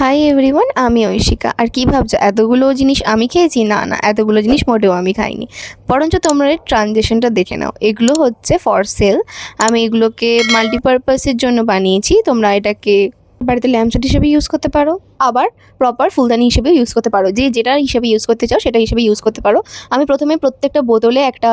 Hi everyone, আমি ঐশিকা। আর কি ভাবছো এতগুলো জিনিস আমি খেয়েছি? না না, এতগুলো জিনিস মোটেও আমি খাইনি। বরঞ্চ তোমরা এই ট্রানজেকশনটা দেখে নাও। এগুলো হচ্ছে ফর সেল। আমি এগুলোকে মাল্টিপারপাসের জন্য বানিয়েছি। তোমরা এটাকে বাড়িতে ল্যাম্পশেড হিসেবে ইউজ করতে পারো, আবার প্রপার ফুলদানি হিসেবে ইউজ করতে পারো। যে যেটা হিসেবে ইউজ করতে চাও সেটা হিসেবে ইউজ করতে পারো। আমি প্রথমে প্রত্যেকটা বোতলে একটা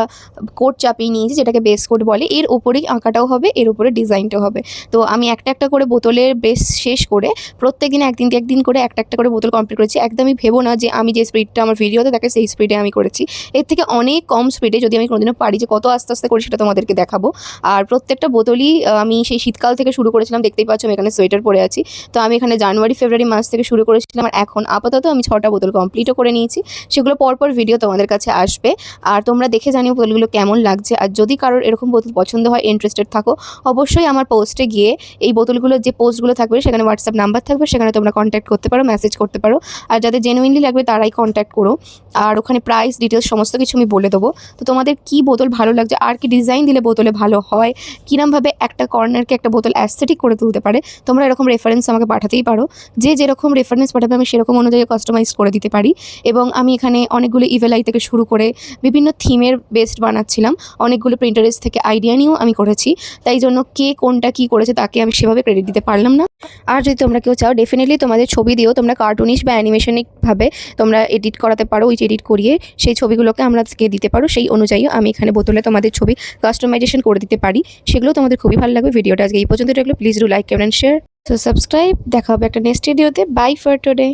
কোট চাপিয়ে নিয়েছি, যেটাকে বেস কোট বলে। এর উপরেই আঁকাটাও হবে, এর উপরে ডিজাইনটাও হবে। তো আমি একটা একটা করে বোতলের বেস শেষ করে প্রত্যেকদিন একদিন করে একটা একটা করে বোতল কমপ্লিট করেছি। একদমই ভেবো না যে আমি যে স্পিডটা আমার ভিডিওতে দেখে সেই স্পিডে আমি করেছি। এর থেকে অনেক কম স্পিডে যদি আমি কোনোদিনও পারি যে কত আস্তে আস্তে করি, সেটা তোমাদেরকে দেখাবো। আর প্রত্যেকটা বোতলই আমি সেই শীতকাল থেকে শুরু করেছিলাম। দেখতেই পাচ্ছ আমি এখানে সোয়েটার পরে আছি। তো আমি এখানে জানুয়ারি ফেব্রুয়ারি মাস থেকে শুরু করেছিলাম, আর এখন আপাতত আমি 6টা বোতল কমপ্লিটও করে নিয়েছি। সেগুলো পরপর ভিডিও তোমাদের কাছে আসবে, আর তোমরা দেখে জানিও বোতলগুলো কেমন লাগছে। আর যদি কারোর এরকম বোতল পছন্দ হয়, ইন্টারেস্টেড থাকো, অবশ্যই আমার পোস্টে গিয়ে এই বোতলগুলোর যে পোস্টগুলো থাকবে সেখানে হোয়াটসঅ্যাপ নাম্বার থাকবে, সেখানে তোমরা কন্ট্যাক্ট করতে পারো, মেসেজ করতে পারো। আর যাদের জেনুইনলি লাগবে তারাই কন্ট্যাক্ট করো। আর ওখানে প্রাইস ডিটেলস সমস্ত কিছু আমি বলে দেবো। তো তোমাদের কী বোতল ভালো লাগছে, আর কি ডিজাইন দিলে বোতলে ভালো হয়, কীরমভাবে একটা কর্নারকে একটা বোতল অ্যাস্থেটিক করে তুলতে পারে, তোমরা এরকম রেফারেন্স আমাকে পাঠাতেই পারো। যে যেরকম রেফারেন্স পাঠাবে আমি সেরকম অনুযায়ী কাস্টমাইজ করে দিতে পারি। এবং আমি এখানে অনেকগুলো ইভেলাই থেকে শুরু করে বিভিন্ন থিমের বেস্ট বানাচ্ছিলাম। অনেকগুলো প্রিন্টারেস্ট থেকে আইডিয়া নিয়েও আমি করেছি। তাই জন্য কে কোনটা কী করেছে তাকে আমি সেভাবে ক্রেডিট দিতে পারলাম না। আর যদি তোমরা কেউ চাও, ডেফিনেটলি তোমাদের ছবি দিয়েও তোমরা কার্টুনিশ বা অ্যানিমেশনিকভাবে তোমরা এডিট করাতে পারো। ওই যে এডিট করিয়ে সেই ছবিগুলোকে আমরা দিতে পারো। সেই অনুযায়ী আমি এখানে বোতলে তোমাদের ছবি কাস্টমাইজেশন করে দিতে পারি। সেগুলো তোমাদের খুবই ভালো লাগবে। ভিডিওটা আজকে এই পর্যন্ত রাখলে, please do like, comment, share. So subscribe. দেখা হবে একটা নেক্সট ভিডিওতে। Bye for today.